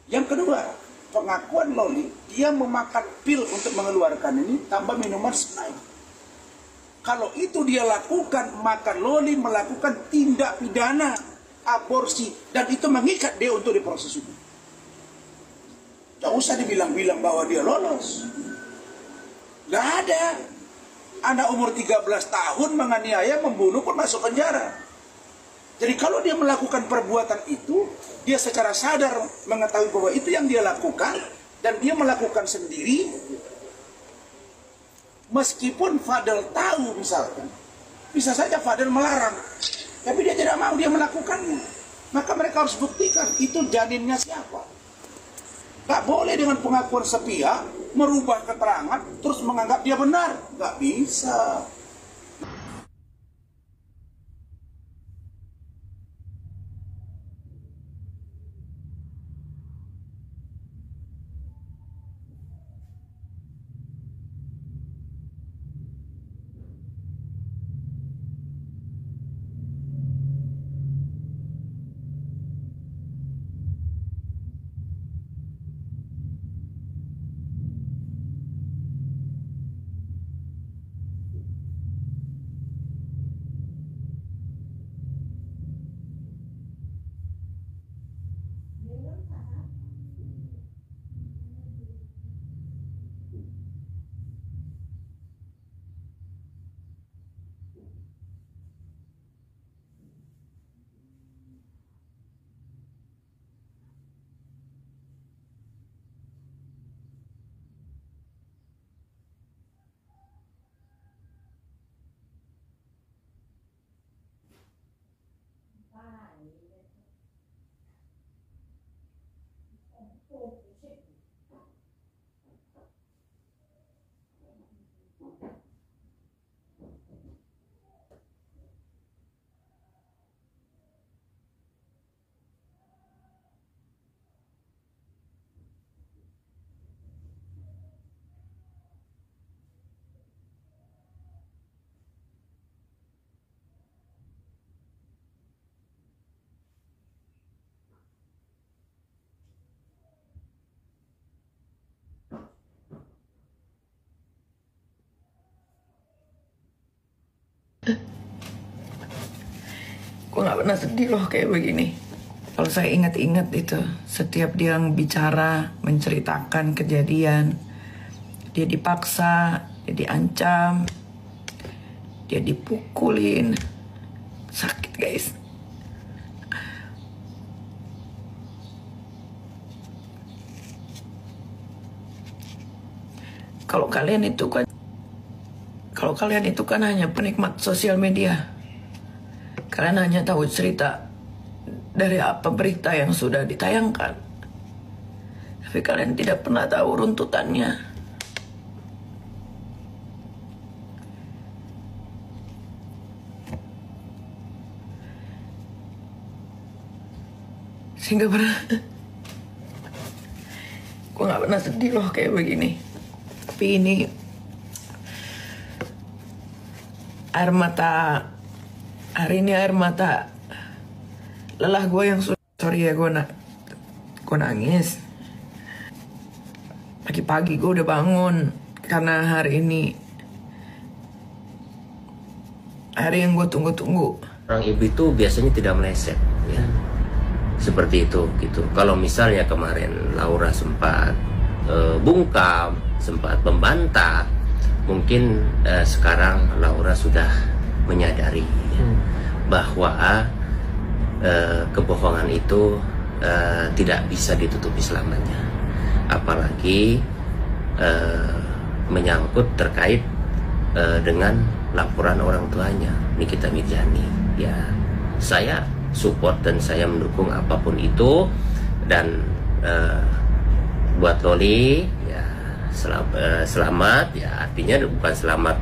Yang kedua, pengakuan Loli, dia memakan pil untuk mengeluarkan ini tambah minuman cyanide. Kalau itu dia lakukan, maka Loli melakukan tindak pidana aborsi, dan itu mengikat dia untuk diproses hukum. Gak usah dibilang-bilang bahwa dia lolos. Gak ada. Anak umur 13 tahun menganiaya, membunuh pun masuk penjara. Jadi kalau dia melakukan perbuatan itu, dia secara sadar mengetahui bahwa itu yang dia lakukan, dan dia melakukan sendiri, meskipun Fadel tahu misalkan, bisa saja Fadel melarang, tapi dia tidak mau, dia melakukannya. Maka mereka harus buktikan itu janinnya siapa. Gak boleh dengan pengakuan sepihak merubah keterangan terus menganggap dia benar. Gak bisa. Gue gak pernah sedih loh kayak begini. Kalau saya ingat-ingat itu, setiap dia bicara, menceritakan kejadian, dia dipaksa, dia diancam, dia dipukulin. Sakit guys. Kalau kalian itu kan hanya penikmat sosial media. Kalian hanya tahu cerita dari apa berita yang sudah ditayangkan. Tapi kalian tidak pernah tahu runtutannya. Sehingga gue gak pernah sedih loh kayak begini. Tapi ini hari ini air mata lelah gue yang sorry ya, gue nangis. Pagi-pagi gue udah bangun karena hari ini hari yang gue tunggu-tunggu. Orang ibu itu biasanya tidak meleset, ya. Seperti itu, gitu. Kalau misalnya kemarin Laura sempat bungkam, sempat membantah, mungkin sekarang Laura sudah menyadari bahwa kebohongan itu tidak bisa ditutupi selamanya, apalagi menyangkut terkait dengan laporan orang tuanya Nikita Mirzani. Ya, saya support dan saya mendukung apapun itu, dan buat Loli ya selamat, ya artinya bukan selamat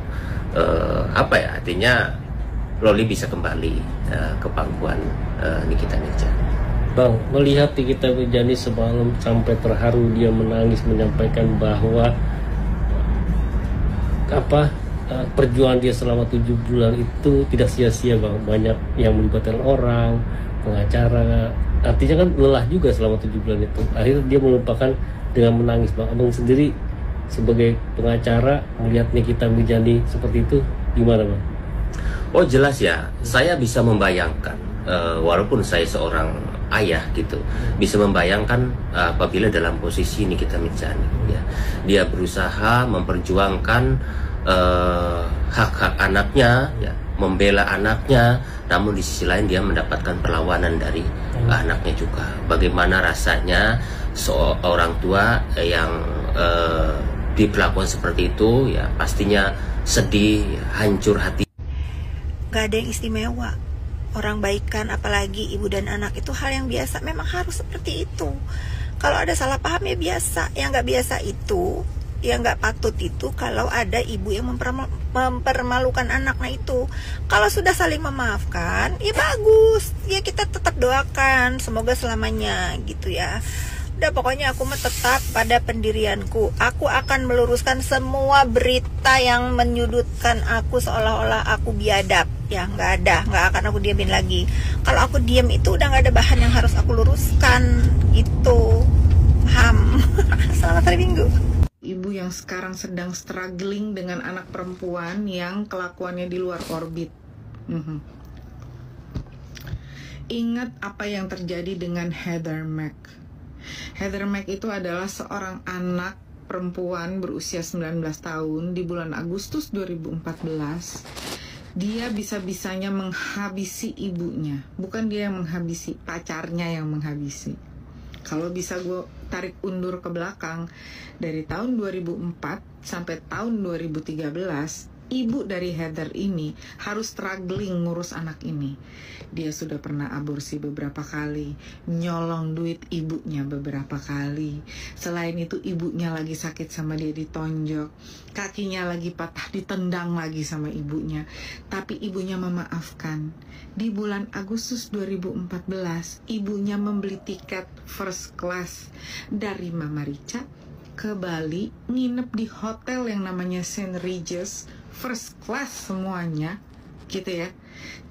artinya Loli bisa kembali ke pangkuan Nikita Mirzani. Bang, melihat Nikita Mirzani semalam sampai terharu, dia menangis menyampaikan bahwa perjuangan dia selama 7 bulan itu tidak sia-sia, Bang. Banyak yang melibatkan orang, pengacara, artinya kan lelah juga selama 7 bulan itu. Akhirnya dia melupakan dengan menangis. Bang, abang sendiri sebagai pengacara melihat Nikita Mirzani seperti itu gimana, Bang? Oh jelas ya, saya bisa membayangkan, walaupun saya seorang ayah gitu, bisa membayangkan apabila dalam posisi Nikita Mirzani, ya, dia berusaha memperjuangkan hak-hak anaknya, ya, membela anaknya, namun di sisi lain dia mendapatkan perlawanan dari anaknya juga. Bagaimana rasanya seorang tua yang diperlakukan seperti itu, ya pastinya sedih, hancur hati. Gak ada yang istimewa. Orang baikan, apalagi ibu dan anak, itu hal yang biasa. Memang harus seperti itu. Kalau ada salah paham ya biasa. Yang gak biasa itu, yang gak patut itu kalau ada ibu yang mempermalukan anaknya itu. Kalau sudah saling memaafkan, ya bagus. Ya kita tetap doakan, semoga selamanya gitu ya. Udah, pokoknya aku mah tetap pada pendirianku. Aku akan meluruskan semua berita yang menyudutkan aku seolah-olah aku biadab. Ya nggak akan aku diamin lagi. Kalau aku diam itu udah nggak ada bahan yang harus aku luruskan. Itu Selamat hari Minggu. Ibu yang sekarang sedang struggling dengan anak perempuan yang kelakuannya di luar orbit. Ingat apa yang terjadi dengan Heather Mac. Heather Mac itu adalah seorang anak perempuan berusia 19 tahun di bulan Agustus 2014. Dia bisa-bisanya menghabisi ibunya. Bukan dia yang menghabisi, pacarnya yang menghabisi. Kalau bisa gue tarik undur ke belakang, dari tahun 2004 sampai tahun 2013, ibu dari Heather ini harus struggling ngurus anak ini. Dia sudah pernah aborsi beberapa kali, nyolong duit ibunya beberapa kali. Selain itu ibunya lagi sakit sama dia ditonjok, kakinya lagi patah ditendang lagi sama ibunya. Tapi ibunya memaafkan. Di bulan Agustus 2014, ibunya membeli tiket first class dari Mama Rica ke Bali, nginep di hotel yang namanya St. Regis, first class semuanya, gitu ya.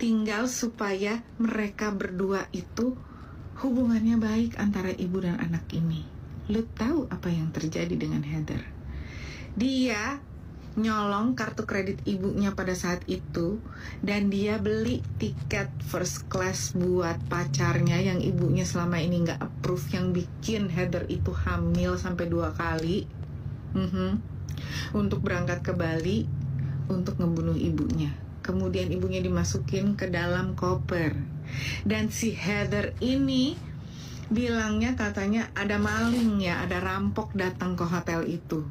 Tinggal supaya mereka berdua itu hubungannya baik antara ibu dan anak ini. Lu tahu apa yang terjadi dengan Heather? Dia nyolong kartu kredit ibunya pada saat itu, dan dia beli tiket first class buat pacarnya yang ibunya selama ini nggak approve, yang bikin Heather itu hamil sampai 2 kali, untuk berangkat ke Bali untuk ngebunuh ibunya. Kemudian ibunya dimasukin ke dalam koper, dan si Heather ini bilangnya katanya ada maling ya, ada rampok datang ke hotel itu.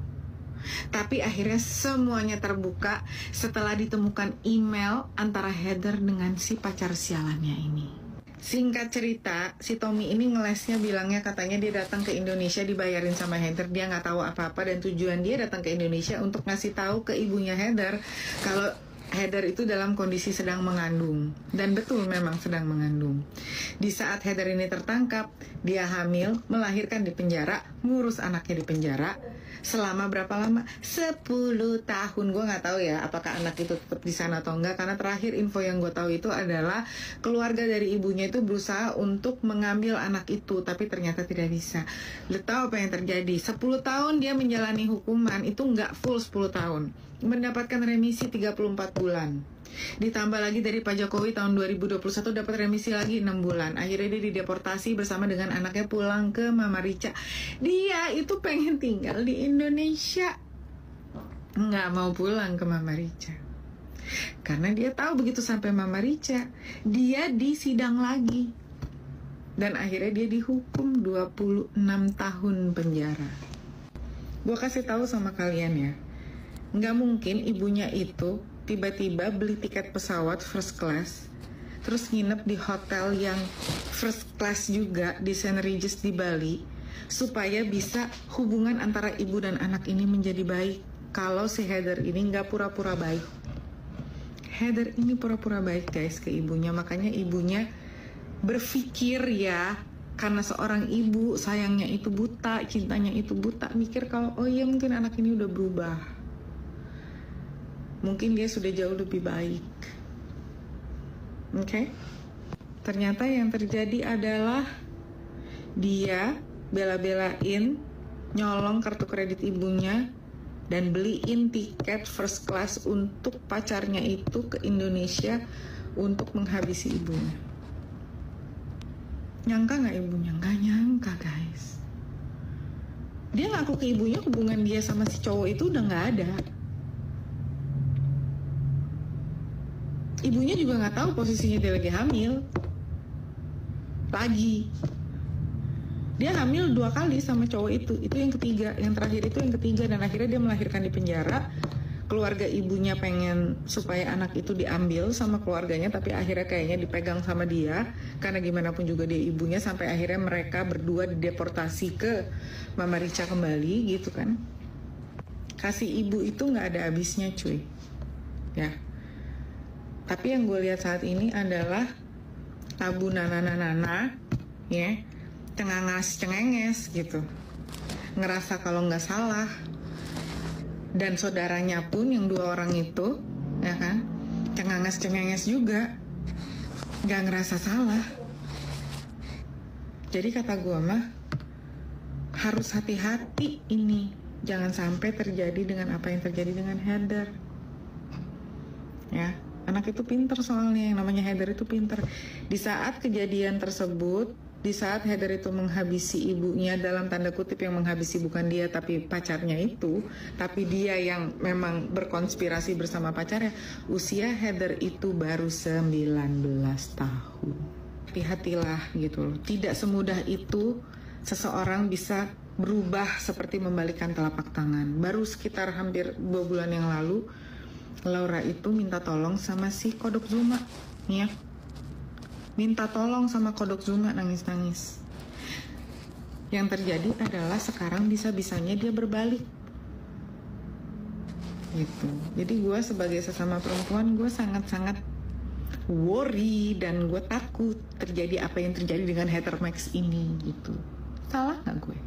Tapi akhirnya semuanya terbuka setelah ditemukan email antara Heather dengan si pacar sialannya ini. Singkat cerita, si Tommy ini ngelesnya bilangnya katanya dia datang ke Indonesia dibayarin sama Heather. Dia nggak tahu apa-apa, dan tujuan dia datang ke Indonesia untuk ngasih tahu ke ibunya Heather kalau Heather itu dalam kondisi sedang mengandung. Dan betul, memang sedang mengandung. Di saat Heather ini tertangkap, dia hamil, melahirkan di penjara, ngurus anaknya di penjara. Selama berapa lama? 10 tahun. Gue gak tahu ya apakah anak itu tetap di sana atau enggak, karena terakhir info yang gue tahu itu adalah keluarga dari ibunya itu berusaha untuk mengambil anak itu, tapi ternyata tidak bisa. Lo tahu apa yang terjadi? 10 tahun dia menjalani hukuman, itu gak full 10 tahun, mendapatkan remisi 34 bulan. Ditambah lagi dari Pak Jokowi tahun 2021 dapat remisi lagi 6 bulan. Akhirnya dia dideportasi bersama dengan anaknya pulang ke Mama Rica. Dia itu pengen tinggal di Indonesia, nggak mau pulang ke Mama Rica, karena dia tahu begitu sampai Mama Rica dia disidang lagi, dan akhirnya dia dihukum 26 tahun penjara. Gue kasih tahu sama kalian ya, nggak mungkin ibunya itu tiba-tiba beli tiket pesawat first class, terus nginep di hotel yang first class juga di St. Regis di Bali, supaya bisa hubungan antara ibu dan anak ini menjadi baik. Kalau si Heather ini nggak pura-pura baik. Heather ini pura-pura baik guys ke ibunya, makanya ibunya berpikir ya, karena seorang ibu sayangnya itu buta, cintanya itu buta, mikir kalau oh iya mungkin anak ini udah berubah, mungkin dia sudah jauh lebih baik. Oke? Ternyata yang terjadi adalah Dia bela-belain nyolong kartu kredit ibunya dan beliin tiket first class untuk pacarnya itu ke Indonesia untuk menghabisi ibunya. Nyangka nggak ibunya? Nggak nyangka, guys. Dia ngaku ke ibunya hubungan dia sama si cowok itu udah nggak ada. Ibunya juga nggak tahu posisinya dia lagi hamil. Dia hamil 2 kali sama cowok itu yang ketiga, yang terakhir itu yang ketiga, dan akhirnya dia melahirkan di penjara. Keluarga ibunya pengen supaya anak itu diambil sama keluarganya, tapi akhirnya kayaknya dipegang sama dia, karena gimana pun juga dia ibunya, sampai akhirnya mereka berdua dideportasi ke Mama Rica kembali gitu kan. Kasih ibu itu nggak ada habisnya cuy, ya. Tapi yang gue lihat saat ini adalah tabu nana, ya, cengenges gitu, ngerasa kalau nggak salah, dan saudaranya pun yang 2 orang itu, ya kan, cengenges juga, nggak ngerasa salah. Jadi kata gue mah harus hati-hati ini, jangan sampai terjadi dengan apa yang terjadi dengan Heather, ya. Anak itu pinter soalnya, yang namanya Heather itu pinter. Di saat kejadian tersebut, di saat Heather itu menghabisi ibunya, dalam tanda kutip yang menghabisi bukan dia tapi pacarnya itu, tapi dia yang memang berkonspirasi bersama pacarnya, usia Heather itu baru 19 tahun. Hati-hatilah gitu loh, tidak semudah itu seseorang bisa berubah seperti membalikkan telapak tangan. Baru sekitar hampir 2 bulan yang lalu, Laura itu minta tolong sama si Kodok Zuma, ya. Minta tolong sama Kodok Zuma, nangis-nangis. Yang terjadi adalah sekarang bisa-bisanya dia berbalik. Gitu. Jadi gue sebagai sesama perempuan, gue sangat-sangat worry dan gue takut terjadi apa yang terjadi dengan Heather Max ini gitu. Salah nggak gue?